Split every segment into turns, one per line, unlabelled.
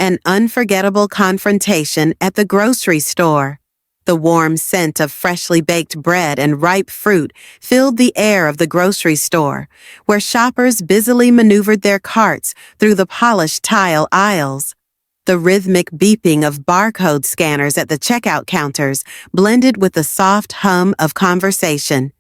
An unforgettable confrontation at the grocery store. The warm scent of freshly baked bread and ripe fruit filled the air of the grocery store, where shoppers busily maneuvered their carts through the polished tile aisles. The rhythmic beeping of barcode scanners at the checkout counters blended with the soft hum of conversation.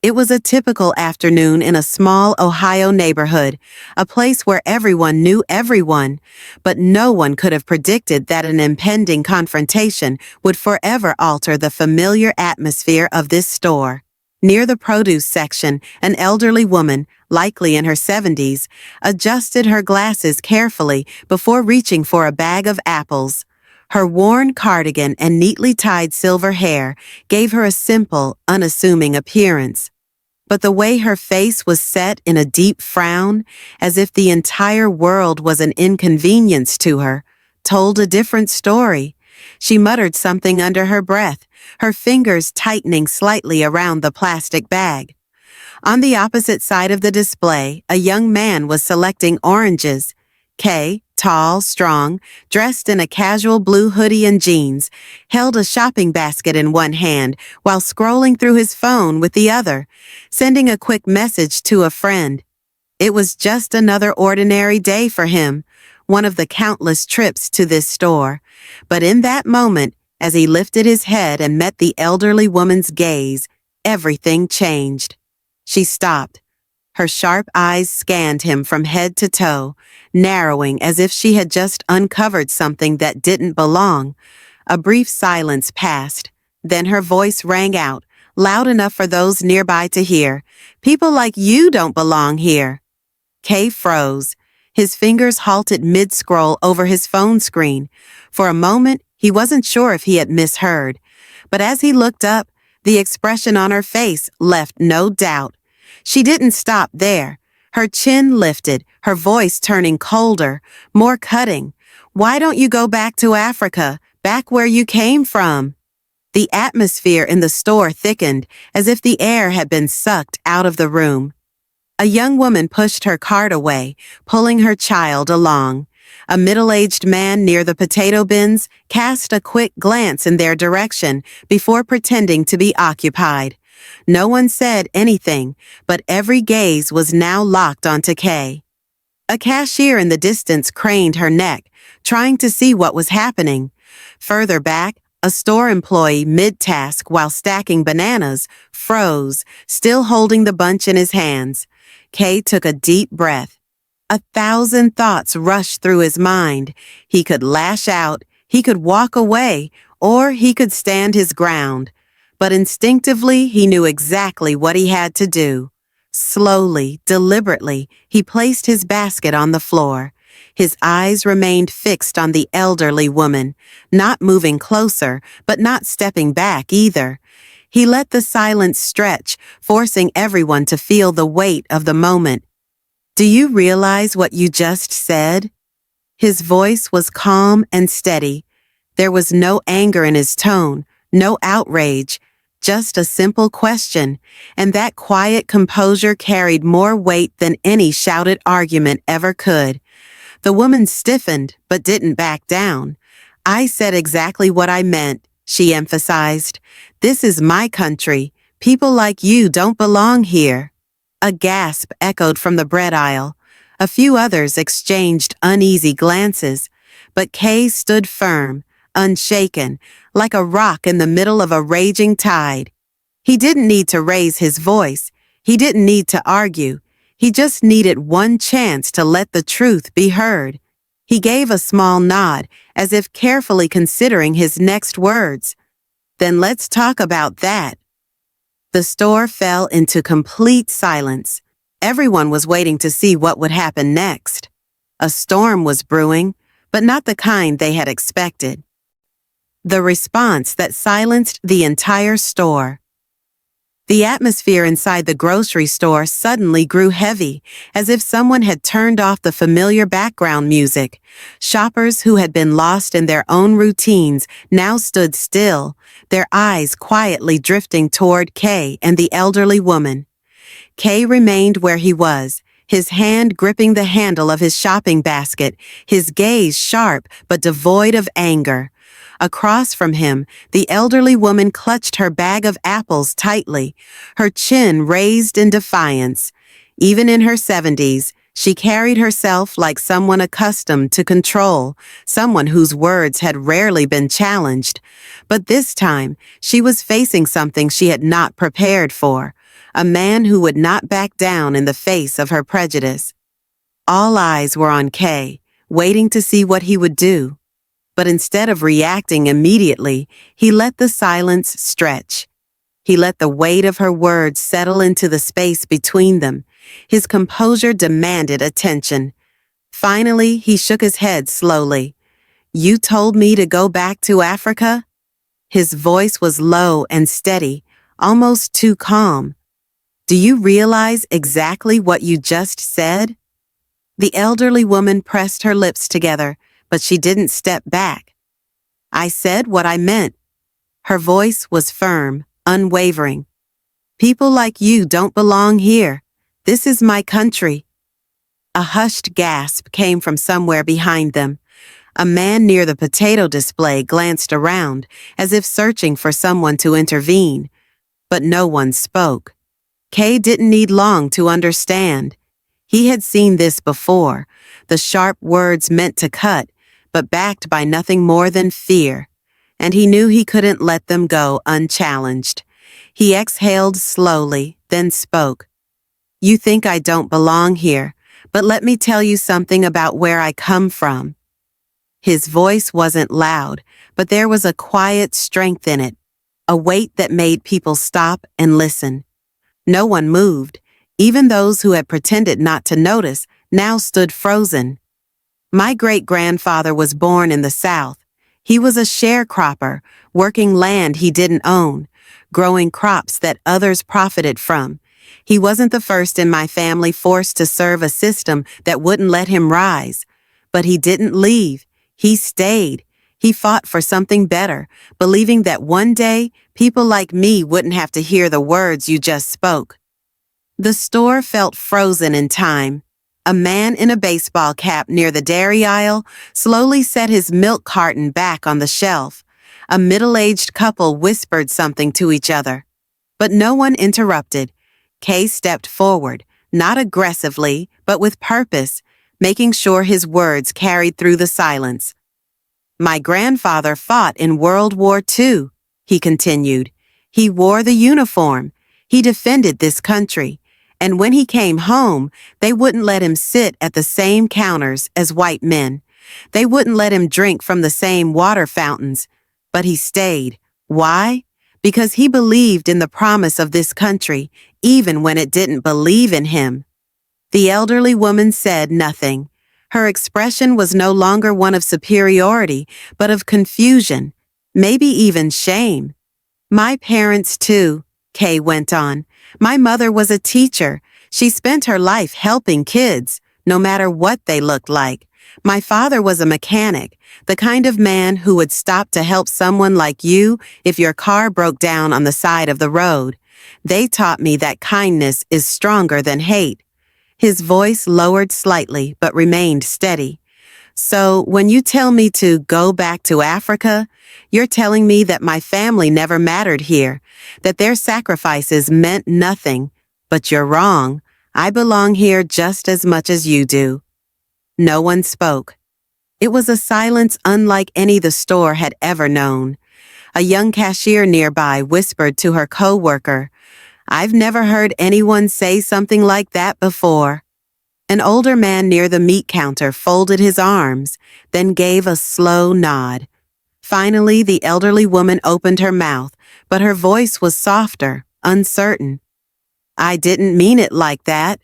It was a typical afternoon in a small Ohio neighborhood, a place where everyone knew everyone, but no one could have predicted that an impending confrontation would forever alter the familiar atmosphere of this store. Near the produce section, an elderly woman, likely in her 70s, adjusted her glasses carefully before reaching for a bag of apples. Her worn cardigan and neatly tied silver hair gave her a simple, unassuming appearance. But the way her face was set in a deep frown, as if the entire world was an inconvenience to her, told a different story. She muttered something under her breath, her fingers tightening slightly around the plastic bag. On the opposite side of the display, a young man was selecting oranges. Kay, tall, strong, dressed in a casual blue hoodie and jeans, held a shopping basket in one hand while scrolling through his phone with the other, sending a quick message to a friend. It was just another ordinary day for him, one of the countless trips to this store. But in that moment, as he lifted his head and met the elderly woman's gaze, everything changed. She stopped. Her sharp eyes scanned him from head to toe, narrowing as if she had just uncovered something that didn't belong. A brief silence passed. Then her voice rang out, loud enough for those nearby to hear. "People like you don't belong here." Kay froze. His fingers halted mid-scroll over his phone screen. For a moment, he wasn't sure if he had misheard. But as he looked up, the expression on her face left no doubt. She didn't stop there. Her chin lifted, her voice turning colder, more cutting. "Why don't you go back to Africa, back where you came from?" The atmosphere in the store thickened, as if the air had been sucked out of the room. A young woman pushed her cart away, pulling her child along. A middle-aged man near the potato bins cast a quick glance in their direction before pretending to be occupied. No one said anything, but every gaze was now locked onto Kay. A cashier in the distance craned her neck, trying to see what was happening. Further back, a store employee mid-task while stacking bananas froze, still holding the bunch in his hands. Kay took a deep breath. 1,000 thoughts rushed through his mind. He could lash out, he could walk away, or he could stand his ground. But instinctively, he knew exactly what he had to do. Slowly, deliberately, he placed his basket on the floor. His eyes remained fixed on the elderly woman, not moving closer, but not stepping back either. He let the silence stretch, forcing everyone to feel the weight of the moment. "Do you realize what you just said?" His voice was calm and steady. There was no anger in his tone, no outrage. Just a simple question, and that quiet composure carried more weight than any shouted argument ever could. The woman stiffened, but didn't back down. "I said exactly what I meant," she emphasized. "This is my country. People like you don't belong here." A gasp echoed from the bread aisle. A few others exchanged uneasy glances, but Kay stood firm, unshaken, like a rock in the middle of a raging tide. He didn't need to raise his voice. He didn't need to argue. He just needed one chance to let the truth be heard. He gave a small nod, as if carefully considering his next words. "Then let's talk about that." The store fell into complete silence. Everyone was waiting to see what would happen next. A storm was brewing, but not the kind they had expected. The response that silenced the entire store. The atmosphere inside the grocery store suddenly grew heavy, as if someone had turned off the familiar background music. Shoppers who had been lost in their own routines now stood still, their eyes quietly drifting toward Kay and the elderly woman. Kay remained where he was, his hand gripping the handle of his shopping basket, his gaze sharp but devoid of anger. Across from him, the elderly woman clutched her bag of apples tightly, her chin raised in defiance. Even in her 70s, she carried herself like someone accustomed to control, someone whose words had rarely been challenged. But this time, she was facing something she had not prepared for, a man who would not back down in the face of her prejudice. All eyes were on Kay, waiting to see what he would do. But instead of reacting immediately, he let the silence stretch. He let the weight of her words settle into the space between them. His composure demanded attention. Finally, he shook his head slowly. "You told me to go back to Africa?" His voice was low and steady, almost too calm. "Do you realize exactly what you just said?" The elderly woman pressed her lips together, but she didn't step back. "I said what I meant." Her voice was firm, unwavering. "People like you don't belong here. This is my country." A hushed gasp came from somewhere behind them. A man near the potato display glanced around, as if searching for someone to intervene. But no one spoke. Kay didn't need long to understand. He had seen this before, the sharp words meant to cut, but backed by nothing more than fear. And he knew he couldn't let them go unchallenged. He exhaled slowly, then spoke. "You think I don't belong here, but let me tell you something about where I come from." His voice wasn't loud, but there was a quiet strength in it, a weight that made people stop and listen. No one moved. Even those who had pretended not to notice now stood frozen. "My great-grandfather was born in the South. He was a sharecropper, working land he didn't own, growing crops that others profited from. He wasn't the first in my family forced to serve a system that wouldn't let him rise. But he didn't leave. He stayed. He fought for something better, believing that one day people like me wouldn't have to hear the words you just spoke." The store felt frozen in time. A man in a baseball cap near the dairy aisle slowly set his milk carton back on the shelf. A middle-aged couple whispered something to each other. But no one interrupted. Kay stepped forward, not aggressively, but with purpose, making sure his words carried through the silence. "My grandfather fought in World War II, he continued. He wore the uniform. He defended this country. And when he came home, they wouldn't let him sit at the same counters as white men. They wouldn't let him drink from the same water fountains. But he stayed. Why? Because he believed in the promise of this country, even when it didn't believe in him." The elderly woman said nothing. Her expression was no longer one of superiority, but of confusion, maybe even shame. "My parents, too," Kay went on. "My mother was a teacher. She spent her life helping kids, no matter what they looked like. My father was a mechanic, the kind of man who would stop to help someone like you if your car broke down on the side of the road. They taught me that kindness is stronger than hate." His voice lowered slightly but remained steady. "So when you tell me to go back to Africa, you're telling me that my family never mattered here, that their sacrifices meant nothing. But you're wrong. I belong here just as much as you do." No one spoke. It was a silence unlike any the store had ever known. A young cashier nearby whispered to her co-worker, "I've never heard anyone say something like that before." An older man near the meat counter folded his arms, then gave a slow nod. Finally, the elderly woman opened her mouth, but her voice was softer, uncertain. "I didn't mean it like that."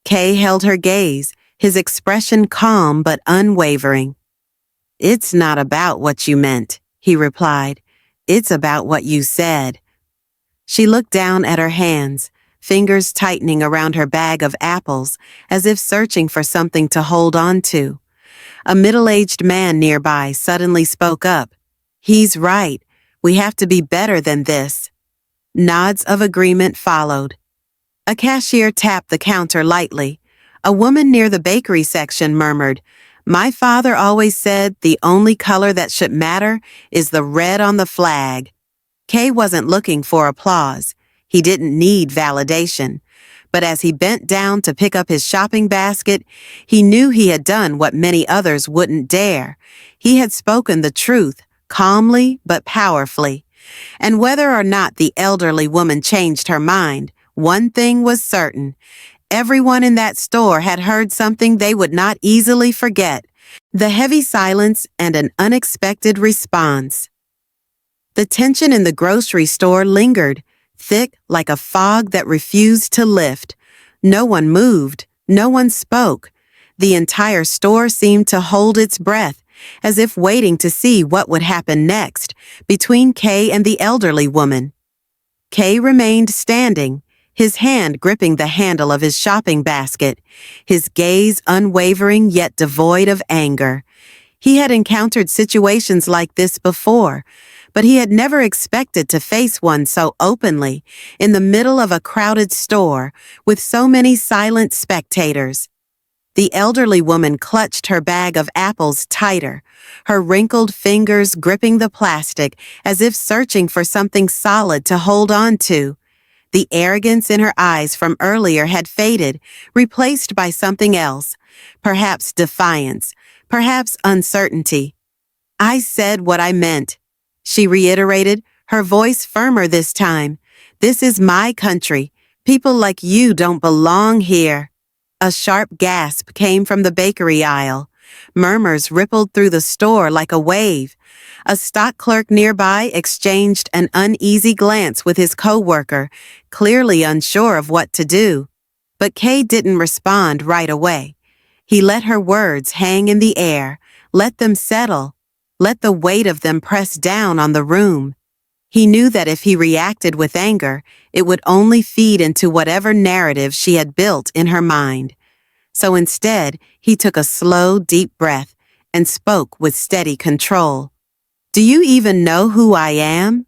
Kay held her gaze, his expression calm but unwavering. "It's not about what you meant," he replied. "It's about what you said." She looked down at her hands, fingers tightening around her bag of apples, as if searching for something to hold on to. A middle-aged man nearby suddenly spoke up. "He's right. We have to be better than this." Nods of agreement followed. A cashier tapped the counter lightly. A woman near the bakery section murmured, "My father always said the only color that should matter is the red on the flag." Kay wasn't looking for applause. He didn't need validation. But as he bent down to pick up his shopping basket, he knew he had done what many others wouldn't dare. He had spoken the truth, calmly but powerfully. And whether or not the elderly woman changed her mind, one thing was certain. Everyone in that store had heard something they would not easily forget: the heavy silence and an unexpected response. The tension in the grocery store lingered, thick like a fog that refused to lift. No one moved, no one spoke. The entire store seemed to hold its breath, as if waiting to see what would happen next between Kay and the elderly woman. Kay remained standing, his hand gripping the handle of his shopping basket, his gaze unwavering yet devoid of anger. He had encountered situations like this before, but he had never expected to face one so openly, in the middle of a crowded store, with so many silent spectators. The elderly woman clutched her bag of apples tighter, her wrinkled fingers gripping the plastic as if searching for something solid to hold on to. The arrogance in her eyes from earlier had faded, replaced by something else, perhaps defiance, perhaps uncertainty. "I said what I meant," she reiterated, her voice firmer this time. "This is my country. People like you don't belong here." A sharp gasp came from the bakery aisle. Murmurs rippled through the store like a wave. A stock clerk nearby exchanged an uneasy glance with his coworker, clearly unsure of what to do. But Kay didn't respond right away. He let her words hang in the air, let them settle, let the weight of them press down on the room. He knew that if he reacted with anger, it would only feed into whatever narrative she had built in her mind. So instead, he took a slow, deep breath and spoke with steady control. "Do you even know who I am?"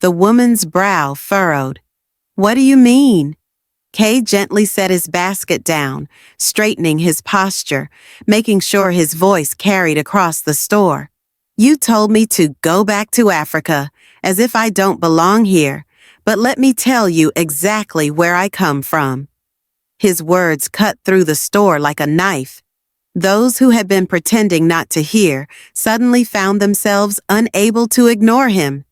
The woman's brow furrowed. "What do you mean?" Kay gently set his basket down, straightening his posture, making sure his voice carried across the store. "You told me to go back to Africa, as if I don't belong here, but let me tell you exactly where I come from." His words cut through the store like a knife. Those who had been pretending not to hear suddenly found themselves unable to ignore him.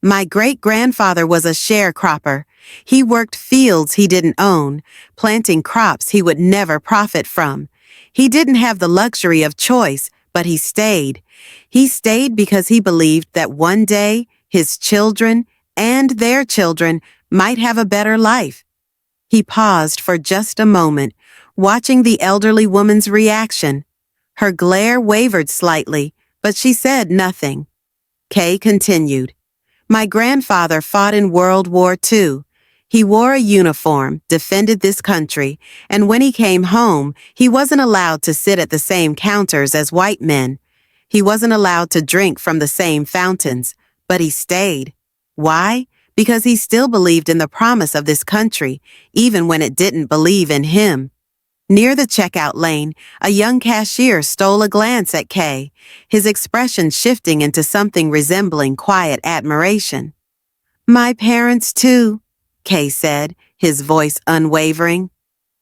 "My great-grandfather was a sharecropper. He worked fields he didn't own, planting crops he would never profit from. He didn't have the luxury of choice, but he stayed. He stayed because he believed that one day his children and their children might have a better life." He paused for just a moment, watching the elderly woman's reaction. Her glare wavered slightly, but she said nothing. Kay continued, "My grandfather fought in World War II. He wore a uniform, defended this country, and when he came home, he wasn't allowed to sit at the same counters as white men. He wasn't allowed to drink from the same fountains, but he stayed. Why? Because he still believed in the promise of this country, even when it didn't believe in him." Near the checkout lane, a young cashier stole a glance at Kay, his expression shifting into something resembling quiet admiration. "My parents, too," Kay said, his voice unwavering.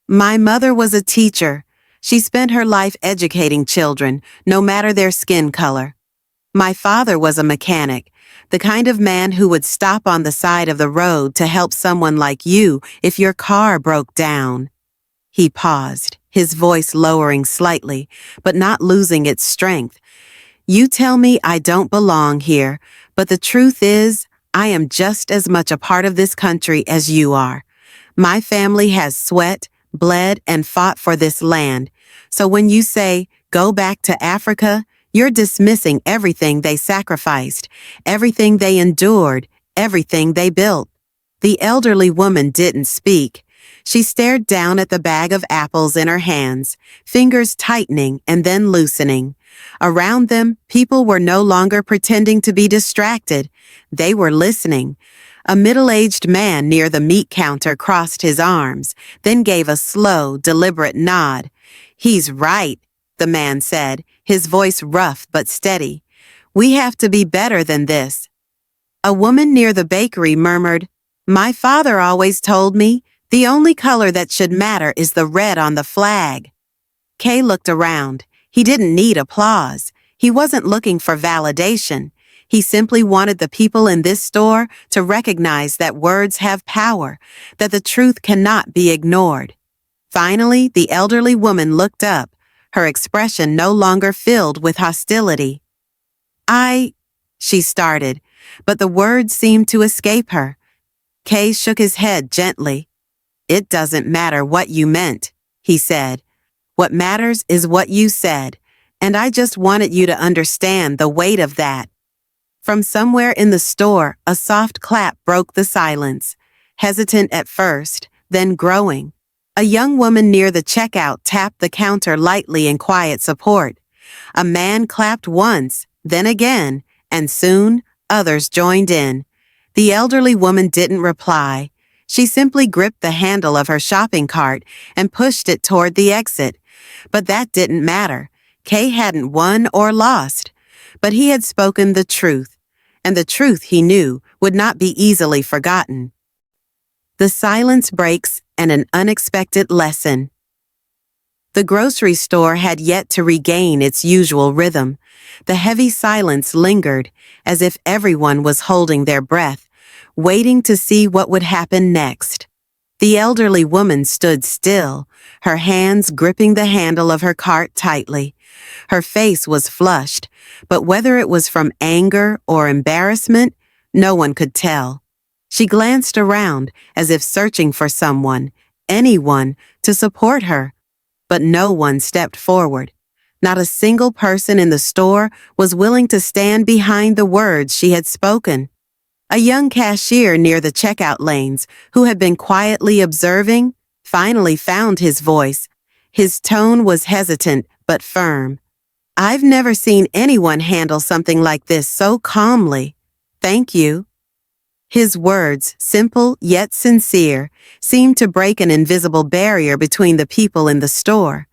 "My mother was a teacher. She spent her life educating children, no matter their skin color. My father was a mechanic, the kind of man who would stop on the side of the road to help someone like you if your car broke down." He paused, his voice lowering slightly, but not losing its strength. "You tell me I don't belong here, but the truth is, I am just as much a part of this country as you are. My family has sweat, bled, and fought for this land. So when you say, 'Go back to Africa,' you're dismissing everything they sacrificed, everything they endured, everything they built." The elderly woman didn't speak. She stared down at the bag of apples in her hands, fingers tightening and then loosening. Around them, people were no longer pretending to be distracted. They were listening. A middle-aged man near the meat counter crossed his arms, then gave a slow, deliberate nod. "He's right," the man said, his voice rough but steady. "We have to be better than this." A woman near the bakery murmured, "My father always told me the only color that should matter is the red on the flag." Kay looked around. He didn't need applause. He wasn't looking for validation. He simply wanted the people in this store to recognize that words have power, that the truth cannot be ignored. Finally, the elderly woman looked up, her expression no longer filled with hostility. She started, but the words seemed to escape her. Kay shook his head gently. "It doesn't matter what you meant," he said. "What matters is what you said, and I just wanted you to understand the weight of that." From somewhere in the store, a soft clap broke the silence, hesitant at first, then growing. A young woman near the checkout tapped the counter lightly in quiet support. A man clapped once, then again, and soon others joined in. The elderly woman didn't reply. She simply gripped the handle of her shopping cart and pushed it toward the exit. But that didn't matter. Kay hadn't won or lost. But he had spoken the truth, and the truth, he knew, would not be easily forgotten. The silence breaks and an unexpected lesson. The grocery store had yet to regain its usual rhythm. The heavy silence lingered, as if everyone was holding their breath, waiting to see what would happen next. The elderly woman stood still, her hands gripping the handle of her cart tightly. Her face was flushed, but whether it was from anger or embarrassment, no one could tell. She glanced around as if searching for someone, anyone, to support her. But no one stepped forward. Not a single person in the store was willing to stand behind the words she had spoken. A young cashier near the checkout lanes, who had been quietly observing, finally found his voice. His tone was hesitant but firm. "I've never seen anyone handle something like this so calmly. Thank you." His words, simple yet sincere, seemed to break an invisible barrier between the people in the store.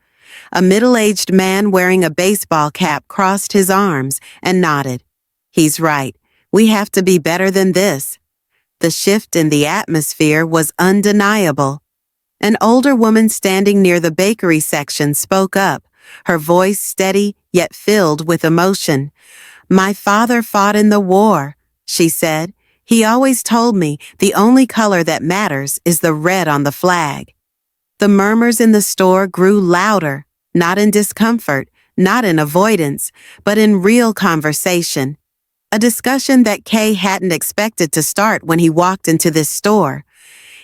A middle-aged man wearing a baseball cap crossed his arms and nodded. "He's right. We have to be better than this." The shift in the atmosphere was undeniable. An older woman standing near the bakery section spoke up, her voice steady yet filled with emotion. "My father fought in the war," she said. "He always told me the only color that matters is the red on the flag." The murmurs in the store grew louder, not in discomfort, not in avoidance, but in real conversation. A discussion that Kay hadn't expected to start when he walked into this store.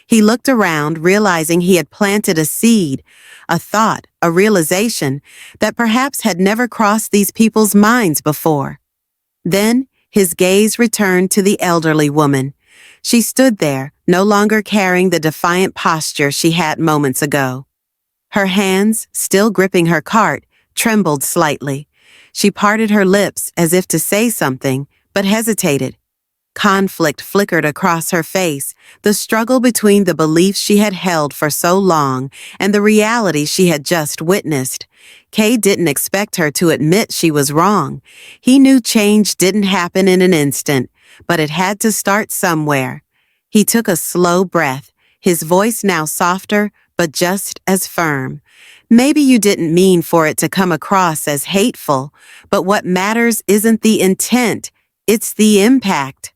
He looked around, realizing he had planted a seed, a thought, a realization that perhaps had never crossed these people's minds before. Then, his gaze returned to the elderly woman. She stood there, no longer carrying the defiant posture she had moments ago. Her hands, still gripping her cart, trembled slightly. She parted her lips as if to say something, but hesitated. Conflict flickered across her face, the struggle between the beliefs she had held for so long and the reality she had just witnessed. Kay didn't expect her to admit she was wrong. He knew change didn't happen in an instant, but it had to start somewhere. He took a slow breath, his voice now softer, but just as firm. "Maybe you didn't mean for it to come across as hateful, but what matters isn't the intent, it's the impact."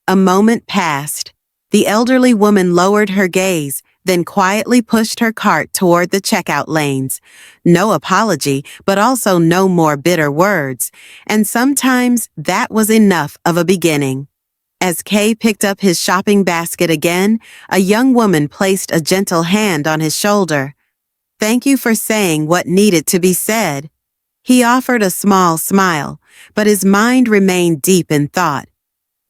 A moment passed. The elderly woman lowered her gaze, then quietly pushed her cart toward the checkout lanes. No apology, but also no more bitter words, and sometimes that was enough of a beginning. As Kay picked up his shopping basket again, a young woman placed a gentle hand on his shoulder. "Thank you for saying what needed to be said." He offered a small smile, but his mind remained deep in thought.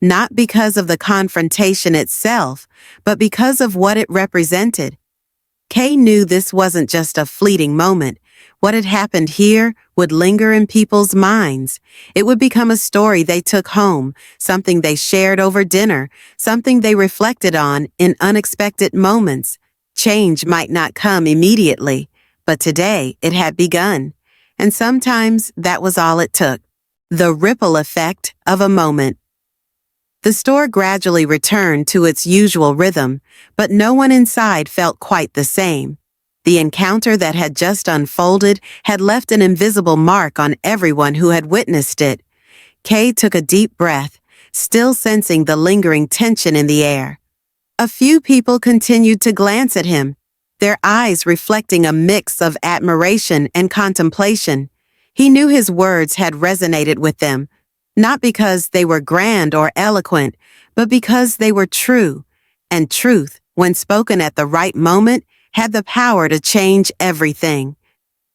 Not because of the confrontation itself, but because of what it represented. Kay knew this wasn't just a fleeting moment. What had happened here would linger in people's minds. It would become a story they took home, something they shared over dinner, something they reflected on in unexpected moments. Change might not come immediately, but today it had begun. And sometimes that was all it took. The ripple effect of a moment. The store gradually returned to its usual rhythm, but no one inside felt quite the same. The encounter that had just unfolded had left an invisible mark on everyone who had witnessed it. Kay took a deep breath, still sensing the lingering tension in the air. A few people continued to glance at him, their eyes reflecting a mix of admiration and contemplation. He knew his words had resonated with them, not because they were grand or eloquent, but because they were true. And truth, when spoken at the right moment, had the power to change everything.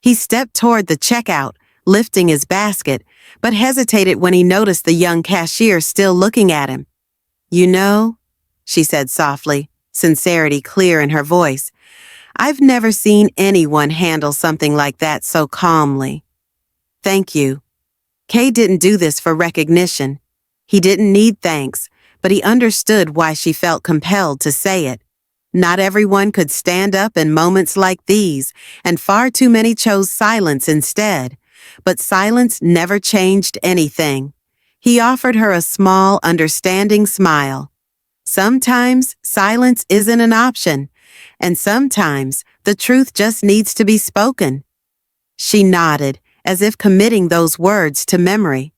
He stepped toward the checkout, lifting his basket, but hesitated when he noticed the young cashier still looking at him. "You know," she said softly, sincerity clear in her voice, "I've never seen anyone handle something like that so calmly." "Thank you." Kay didn't do this for recognition. He didn't need thanks, but he understood why she felt compelled to say it. Not everyone could stand up in moments like these, and far too many chose silence instead. But silence never changed anything. He offered her a small, understanding smile. Sometimes silence isn't an option, and sometimes the truth just needs to be spoken. She nodded, as if committing those words to memory.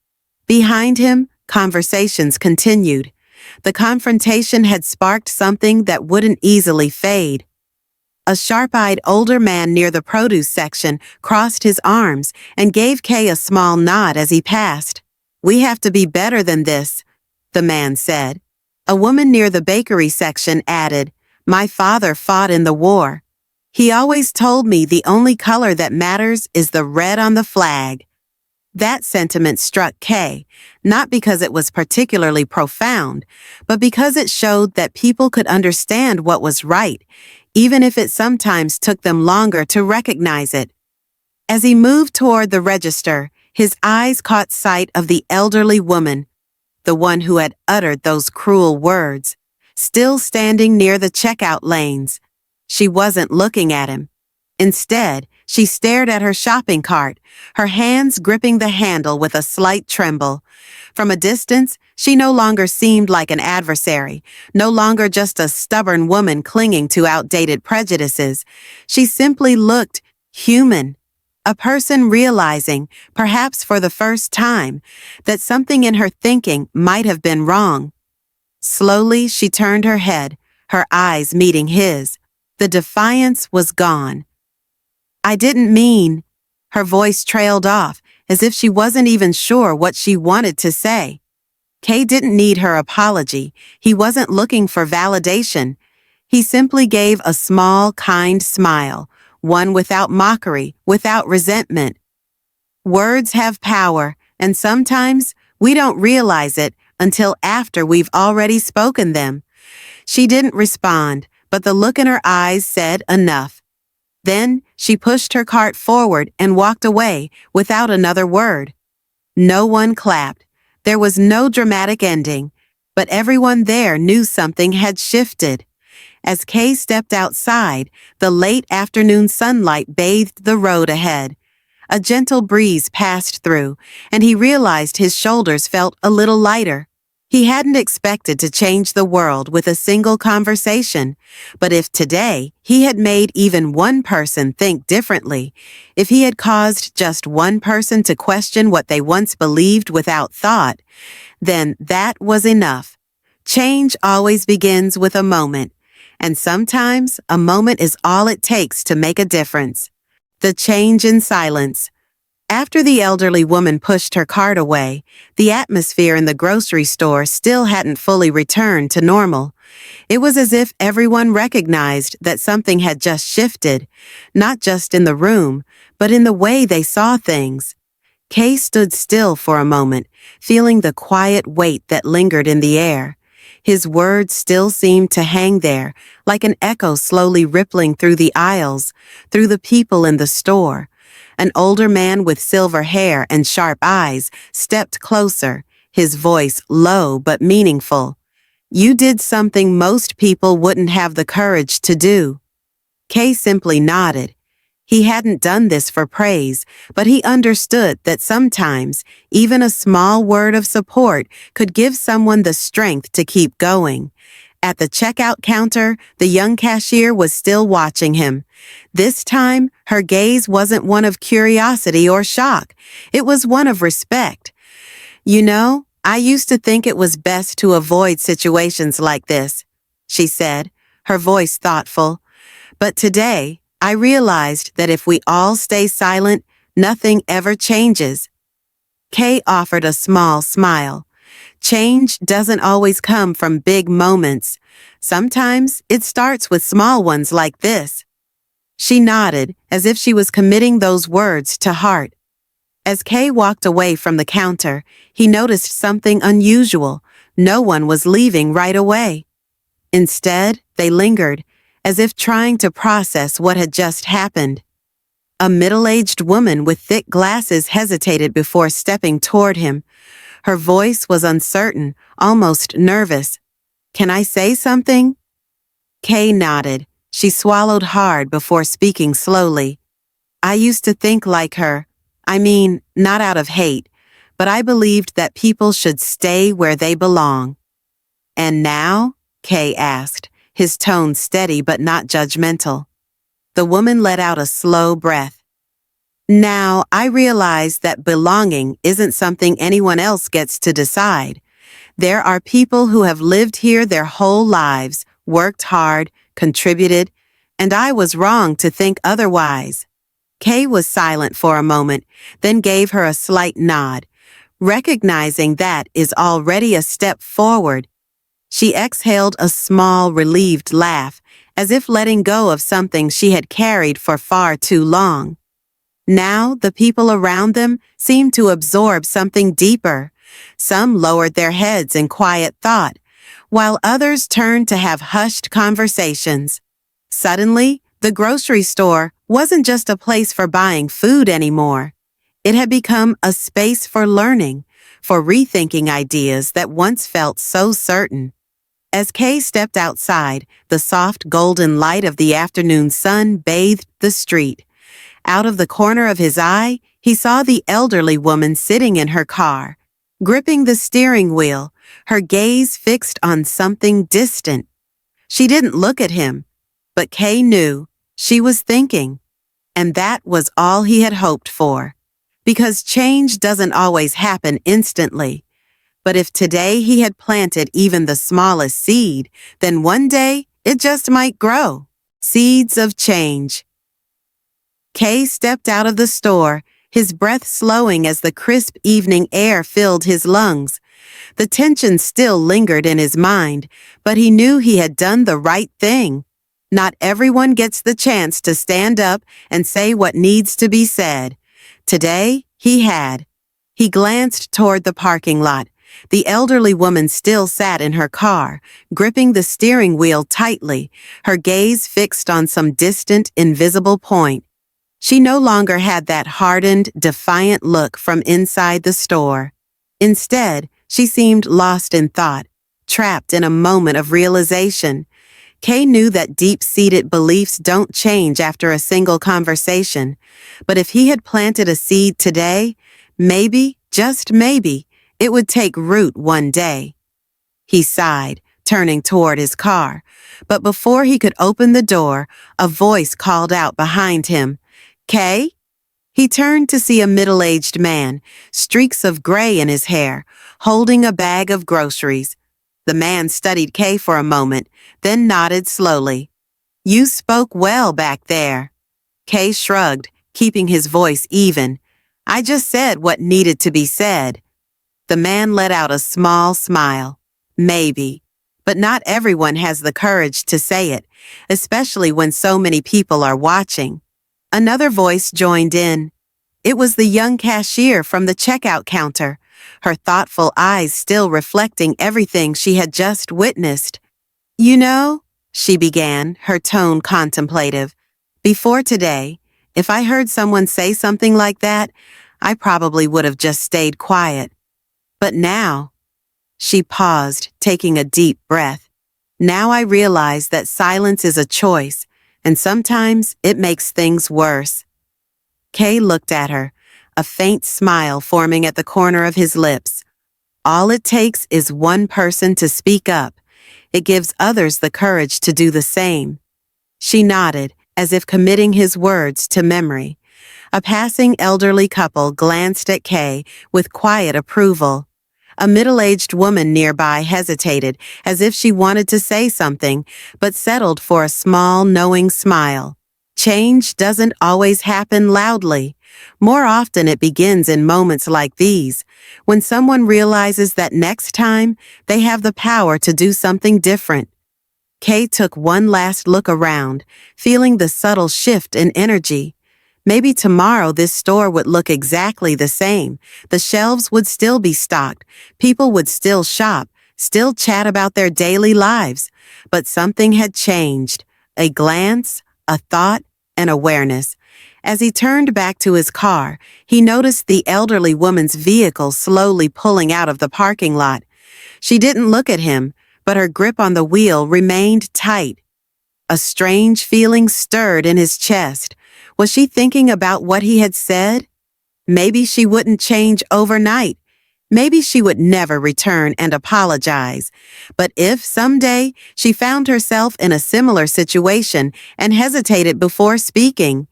Behind him, conversations continued. The confrontation had sparked something that wouldn't easily fade. A sharp-eyed older man near the produce section crossed his arms and gave Kay a small nod as he passed. "We have to be better than this," the man said. A woman near the bakery section added, "My father fought in the war. He always told me the only color that matters is the red on the flag." That sentiment struck Kay, not because it was particularly profound, but because it showed that people could understand what was right, even if it sometimes took them longer to recognize it. As he moved toward the register, his eyes caught sight of the elderly woman, the one who had uttered those cruel words, still standing near the checkout lanes. She wasn't looking at him. Instead, she stared at her shopping cart, her hands gripping the handle with a slight tremble. From a distance, she no longer seemed like an adversary, no longer just a stubborn woman clinging to outdated prejudices. She simply looked human. A person realizing, perhaps for the first time, that something in her thinking might have been wrong. Slowly, she turned her head, her eyes meeting his. The defiance was gone. "I didn't mean," her voice trailed off, as if she wasn't even sure what she wanted to say. Kay didn't need her apology. He wasn't looking for validation. He simply gave a small, kind smile, one without mockery, without resentment. Words have power, and sometimes we don't realize it until after we've already spoken them. She didn't respond, but the look in her eyes said enough. Then she pushed her cart forward and walked away without another word. No one clapped. There was no dramatic ending, but everyone there knew something had shifted. As Kay stepped outside, the late afternoon sunlight bathed the road ahead. A gentle breeze passed through, and he realized his shoulders felt a little lighter. He hadn't expected to change the world with a single conversation, but if today he had made even one person think differently, if he had caused just one person to question what they once believed without thought, then that was enough. Change always begins with a moment, and sometimes a moment is all it takes to make a difference. The change in silence. After the elderly woman pushed her cart away, the atmosphere in the grocery store still hadn't fully returned to normal. It was as if everyone recognized that something had just shifted, not just in the room, but in the way they saw things. Kay stood still for a moment, feeling the quiet weight that lingered in the air. His words still seemed to hang there, like an echo slowly rippling through the aisles, through the people in the store. An older man with silver hair and sharp eyes stepped closer, his voice low but meaningful. "You did something most people wouldn't have the courage to do." Kay simply nodded. He hadn't done this for praise, but he understood that sometimes even a small word of support could give someone the strength to keep going. At the checkout counter, the young cashier was still watching him. This time, her gaze wasn't one of curiosity or shock. It was one of respect. "You know, I used to think it was best to avoid situations like this," she said, her voice thoughtful. "But today, I realized that if we all stay silent, nothing ever changes." Kay offered a small smile. Change doesn't always come from big moments. Sometimes it starts with small ones like this. She nodded, as if she was committing those words to heart. As Kay walked away from the counter, he noticed something unusual. No one was leaving right away. Instead, they lingered, as if trying to process what had just happened. A middle-aged woman with thick glasses hesitated before stepping toward him. Her voice was uncertain, almost nervous. "Can I say something?" Kay nodded. She swallowed hard before speaking slowly. "I used to think like her. I mean, not out of hate, but I believed that people should stay where they belong." "And now?" Kay asked, his tone steady but not judgmental. The woman let out a slow breath. "Now, I realize that belonging isn't something anyone else gets to decide. There are people who have lived here their whole lives, worked hard, contributed, and I was wrong to think otherwise." Kay was silent for a moment, then gave her a slight nod. Recognizing that is already a step forward. She exhaled a small, relieved laugh, as if letting go of something she had carried for far too long. Now, the people around them seemed to absorb something deeper. Some lowered their heads in quiet thought, while others turned to have hushed conversations. Suddenly, the grocery store wasn't just a place for buying food anymore. It had become a space for learning, for rethinking ideas that once felt so certain. As Kay stepped outside, the soft golden light of the afternoon sun bathed the street. Out of the corner of his eye, he saw the elderly woman sitting in her car, gripping the steering wheel, her gaze fixed on something distant. She didn't look at him, but Kay knew she was thinking. And that was all he had hoped for. Because change doesn't always happen instantly. But if today he had planted even the smallest seed, then one day it just might grow. Seeds of change. Kay stepped out of the store, his breath slowing as the crisp evening air filled his lungs. The tension still lingered in his mind, but he knew he had done the right thing. Not everyone gets the chance to stand up and say what needs to be said. Today, he had. He glanced toward the parking lot. The elderly woman still sat in her car, gripping the steering wheel tightly, her gaze fixed on some distant, invisible point. She no longer had that hardened, defiant look from inside the store. Instead, she seemed lost in thought, trapped in a moment of realization. Kay knew that deep-seated beliefs don't change after a single conversation, but if he had planted a seed today, maybe, just maybe, it would take root one day. He sighed, turning toward his car, but before he could open the door, a voice called out behind him, "Kay?" He turned to see a middle-aged man, streaks of gray in his hair, holding a bag of groceries. The man studied Kay for a moment, then nodded slowly. "You spoke well back there." Kay shrugged, keeping his voice even. "I just said what needed to be said." The man let out a small smile. Maybe. But not everyone has the courage to say it, especially when so many people are watching. Another voice joined in. It was the young cashier from the checkout counter, her thoughtful eyes still reflecting everything she had just witnessed. "You know," she began, her tone contemplative, "before today, If I heard someone say something like that, I probably would have just stayed quiet. But now, she paused, taking a deep breath. Now I realize that silence is a choice, and sometimes it makes things worse. Kay looked at her, a faint smile forming at the corner of his lips. All it takes is one person to speak up. It gives others the courage to do the same. She nodded, as if committing his words to memory. A passing elderly couple glanced at Kay with quiet approval. A middle-aged woman nearby hesitated, as if she wanted to say something, but settled for a small, knowing smile. Change doesn't always happen loudly. More often it begins in moments like these, when someone realizes that next time they have the power to do something different. Kay took one last look around, feeling the subtle shift in energy. Maybe tomorrow this store would look exactly the same. The shelves would still be stocked. People would still shop, still chat about their daily lives. But something had changed. A glance, a thought, an awareness. As he turned back to his car, he noticed the elderly woman's vehicle slowly pulling out of the parking lot. She didn't look at him, but her grip on the wheel remained tight. A strange feeling stirred in his chest. Was she thinking about what he had said? Maybe she wouldn't change overnight. Maybe she would never return and apologize. But if someday she found herself in a similar situation and hesitated before speaking,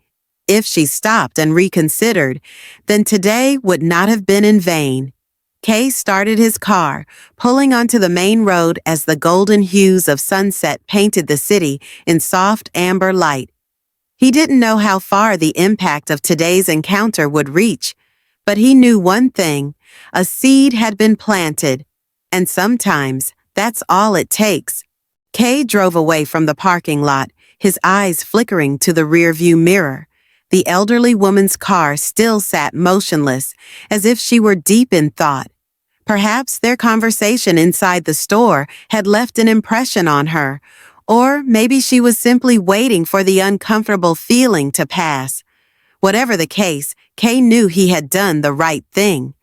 if she stopped and reconsidered, then today would not have been in vain. Kay started his car, pulling onto the main road as the golden hues of sunset painted the city in soft amber light. He didn't know how far the impact of today's encounter would reach, but he knew one thing: a seed had been planted, and sometimes that's all it takes. Kay drove away from the parking lot, his eyes flickering to the rearview mirror. The elderly woman's car still sat motionless, as if she were deep in thought. Perhaps their conversation inside the store had left an impression on her, or maybe she was simply waiting for the uncomfortable feeling to pass. Whatever the case, Kay knew he had done the right thing.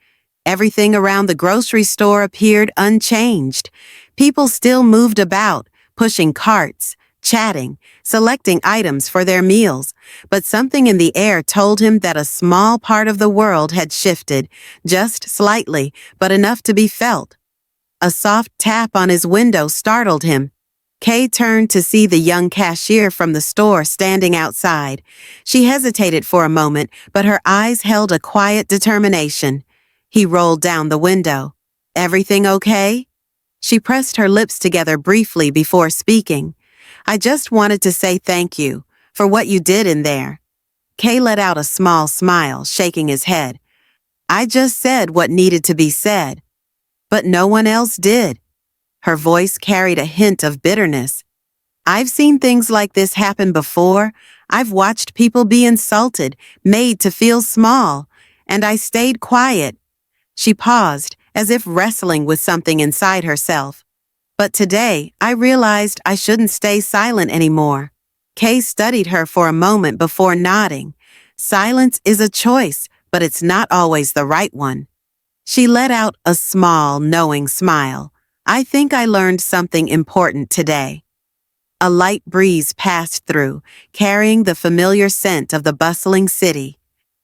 Everything around the grocery store appeared unchanged. People still moved about, pushing carts, chatting, selecting items for their meals, but something in the air told him that a small part of the world had shifted, just slightly, but enough to be felt. A soft tap on his window startled him. Kay turned to see the young cashier from the store standing outside. She hesitated for a moment, but her eyes held a quiet determination. He rolled down the window. "Everything okay?" She pressed her lips together briefly before speaking. "I just wanted to say thank you for what you did in there." Kay let out a small smile, shaking his head. "I just said what needed to be said, but no one else did." Her voice carried a hint of bitterness. "I've seen things like this happen before. I've watched people be insulted, made to feel small, and I stayed quiet." She paused, as if wrestling with something inside herself. "But today, I realized I shouldn't stay silent anymore." Kay studied her for a moment before nodding. Silence is a choice, but it's not always the right one. She let out a small, knowing smile. "I think I learned something important today." A light breeze passed through, carrying the familiar scent of the bustling city.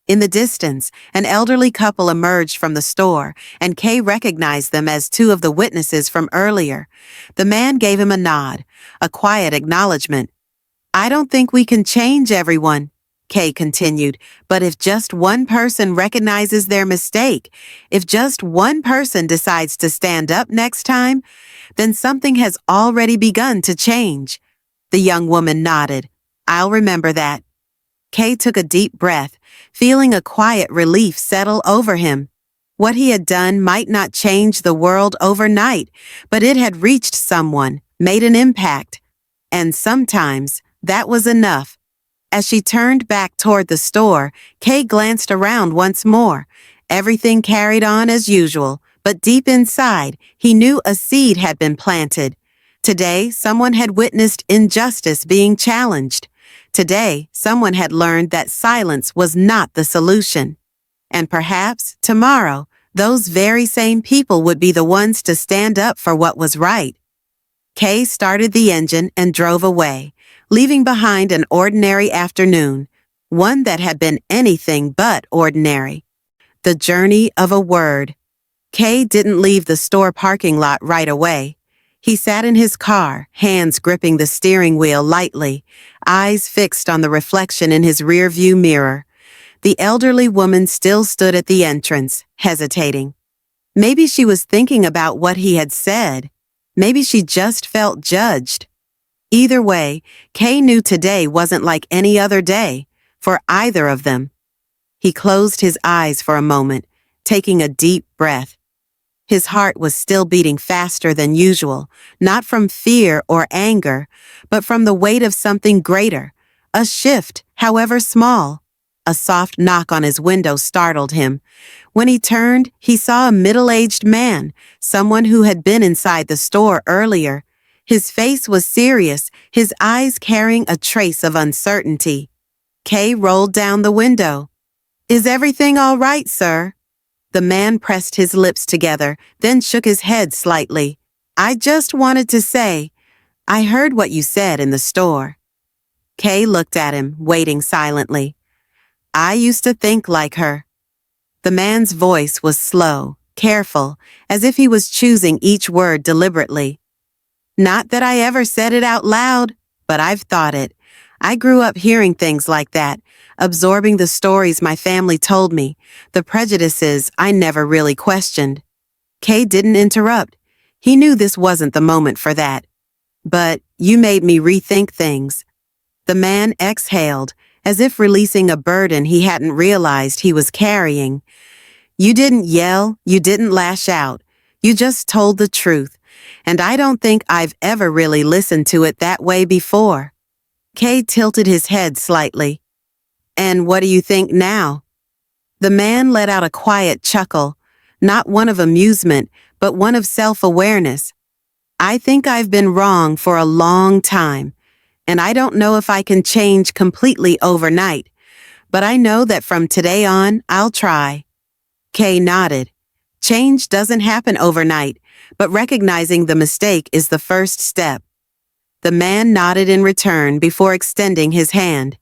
In the distance, an elderly couple emerged from the store, and Kay recognized them as two of the witnesses from earlier. The man gave him a nod, a quiet acknowledgement. "I don't think we can change everyone," Kay continued, "but if just one person recognizes their mistake, if just one person decides to stand up next time, then something has already begun to change." The young woman nodded. "I'll remember that." Kay took a deep breath, feeling a quiet relief settle over him. What he had done might not change the world overnight, but it had reached someone, made an impact. And sometimes that was enough. As she turned back toward the store, Kay glanced around once more. Everything carried on as usual, but deep inside, he knew a seed had been planted. Today, someone had witnessed injustice being challenged. Today, someone had learned that silence was not the solution. And perhaps, tomorrow, those very same people would be the ones to stand up for what was right. Kay started the engine and drove away, leaving behind an ordinary afternoon, one that had been anything but ordinary. The journey of a word. Kay didn't leave the store parking lot right away. He sat in his car, hands gripping the steering wheel lightly, eyes fixed on the reflection in his rearview mirror. The elderly woman still stood at the entrance, hesitating. Maybe she was thinking about what he had said. Maybe she just felt judged. Either way, Kay knew today wasn't like any other day, for either of them. He closed his eyes for a moment, taking a deep breath. His heart was still beating faster than usual, not from fear or anger, but from the weight of something greater, a shift, however small. A soft knock on his window startled him. When he turned, he saw a middle-aged man, someone who had been inside the store earlier. His face was serious, his eyes carrying a trace of uncertainty. Kay rolled down the window. "Is everything all right, sir?" The man pressed his lips together, then shook his head slightly. "I just wanted to say, I heard what you said in the store." Kay looked at him, waiting silently. "I used to think like her." The man's voice was slow, careful, as if he was choosing each word deliberately. "Not that I ever said it out loud, but I've thought it. I grew up hearing things like that, absorbing the stories my family told me, the prejudices I never really questioned." Kay didn't interrupt. He knew this wasn't the moment for that. "But you made me rethink things." The man exhaled, as if releasing a burden he hadn't realized he was carrying. "You didn't yell, you didn't lash out. You just told the truth, and I don't think I've ever really listened to it that way before." Kay tilted his head slightly. "And what do you think now?" The man let out a quiet chuckle, not one of amusement, but one of self-awareness. "I think I've been wrong for a long time, and I don't know if I can change completely overnight, but I know that from today on, I'll try." Kay nodded. Change doesn't happen overnight, but recognizing the mistake is the first step. The man nodded in return before extending his hand.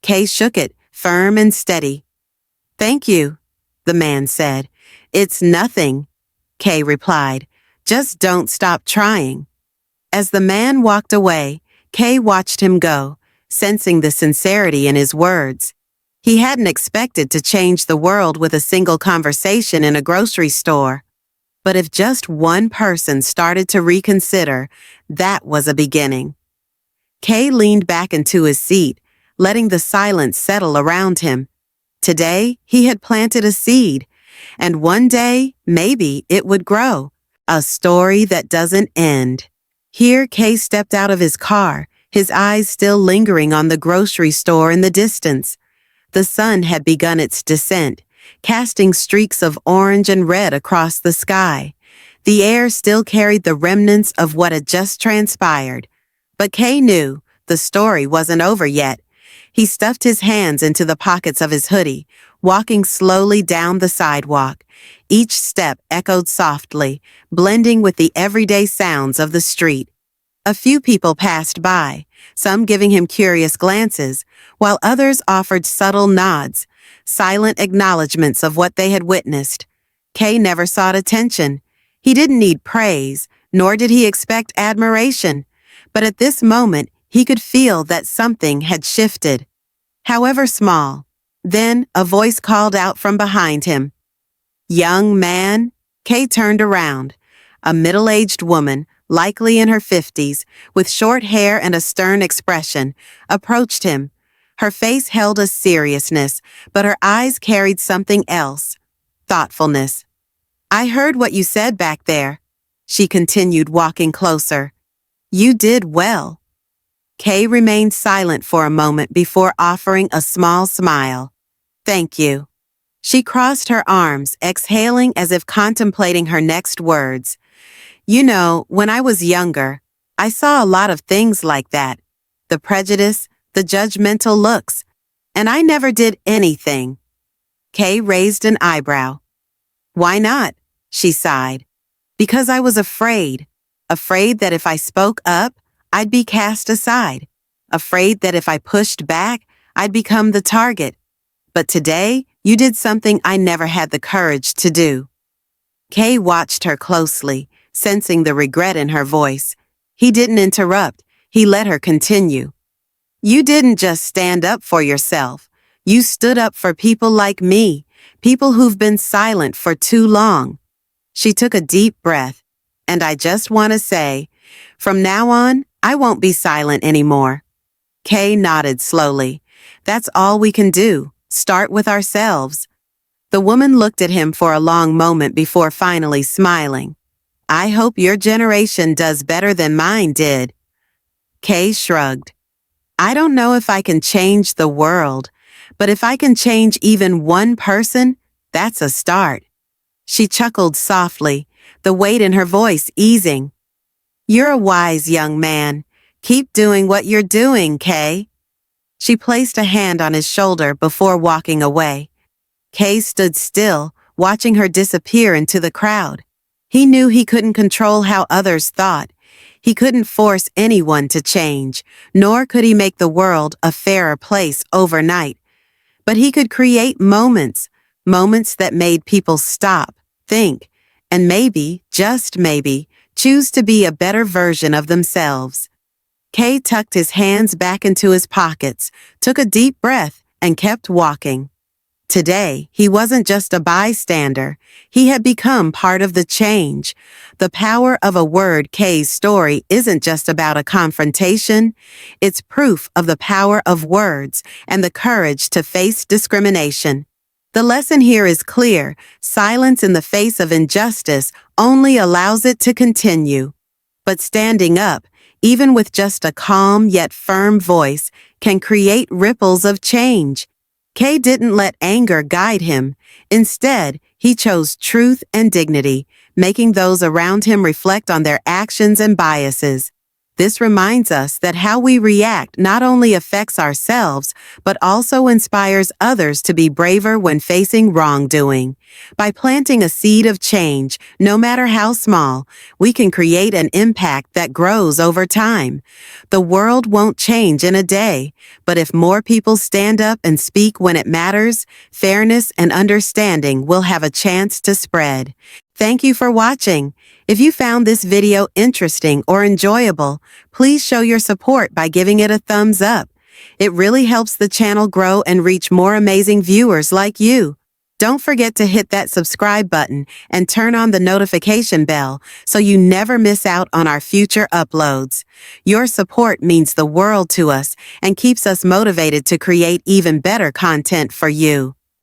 Kay shook it, firm and steady. "Thank you," the man said. "It's nothing," Kay replied. "Just don't stop trying." As the man walked away, Kay watched him go, sensing the sincerity in his words. He hadn't expected to change the world with a single conversation in a grocery store. But if just one person started to reconsider, that was a beginning. Kay leaned back into his seat, letting the silence settle around him. Today, he had planted a seed, and one day, maybe it would grow. A story that doesn't end. Here, Kay stepped out of his car, his eyes still lingering on the grocery store in the distance. The sun had begun its descent, casting streaks of orange and red across the sky. The air still carried the remnants of what had just transpired. But Kay knew the story wasn't over yet. He stuffed his hands into the pockets of his hoodie, walking slowly down the sidewalk. Each step echoed softly, blending with the everyday sounds of the street. A few people passed by, some giving him curious glances, while others offered subtle nods, silent acknowledgments of what they had witnessed. Kay never sought attention. He didn't need praise, nor did he expect admiration. But at this moment, he could feel that something had shifted, however small. Then a voice called out from behind him. "Young man?" Kay turned around. A middle-aged woman, likely in her 50s, with short hair and a stern expression, approached him. Her face held a seriousness, but her eyes carried something else, thoughtfulness. "I heard what you said back there," she continued, walking closer. "You did well." Kay remained silent for a moment before offering a small smile. "Thank you." She crossed her arms, exhaling as if contemplating her next words. "You know, when I was younger, I saw a lot of things like that. The prejudice, the judgmental looks. And I never did anything. Kay raised an eyebrow. Why not? She sighed. Because I was afraid. Afraid that if I spoke up, I'd be cast aside. Afraid that if I pushed back, I'd become the target. But today, you did something I never had the courage to do. Kay watched her closely, sensing the regret in her voice. He didn't interrupt. He let her continue. You didn't just stand up for yourself. You stood up for people like me, people who've been silent for too long. She took a deep breath. And I just want to say, from now on, I won't be silent anymore. Kay nodded slowly. That's all we can do. Start with ourselves. The woman looked at him for a long moment before finally smiling. I hope your generation does better than mine did. Kay shrugged. I don't know if I can change the world, but if I can change even one person, that's a start. She chuckled softly, the weight in her voice easing. You're a wise young man. Keep doing what you're doing, Kay. She placed a hand on his shoulder before walking away. Kay stood still, watching her disappear into the crowd. He knew he couldn't control how others thought. He couldn't force anyone to change, nor could he make the world a fairer place overnight. But he could create moments that made people stop, think, and maybe, just maybe, choose to be a better version of themselves. Kay tucked his hands back into his pockets, took a deep breath, and kept walking. Today, he wasn't just a bystander. He had become part of the change. The power of a word. Kay's story isn't just about a confrontation. It's proof of the power of words and the courage to face discrimination. The lesson here is clear. Silence in the face of injustice only allows it to continue. But standing up, even with just a calm yet firm voice, can create ripples of change. Kay didn't let anger guide him. Instead, he chose truth and dignity, making those around him reflect on their actions and biases. This reminds us that how we react not only affects ourselves, but also inspires others to be braver when facing wrongdoing. By planting a seed of change, no matter how small, we can create an impact that grows over time. The world won't change in a day, but if more people stand up and speak when it matters, fairness and understanding will have a chance to spread. Thank you for watching. If you found this video interesting or enjoyable, please show your support by giving it a thumbs up. It really helps the channel grow and reach more amazing viewers like you. Don't forget to hit that subscribe button and turn on the notification bell so you never miss out on our future uploads. Your support means the world to us and keeps us motivated to create even better content for you.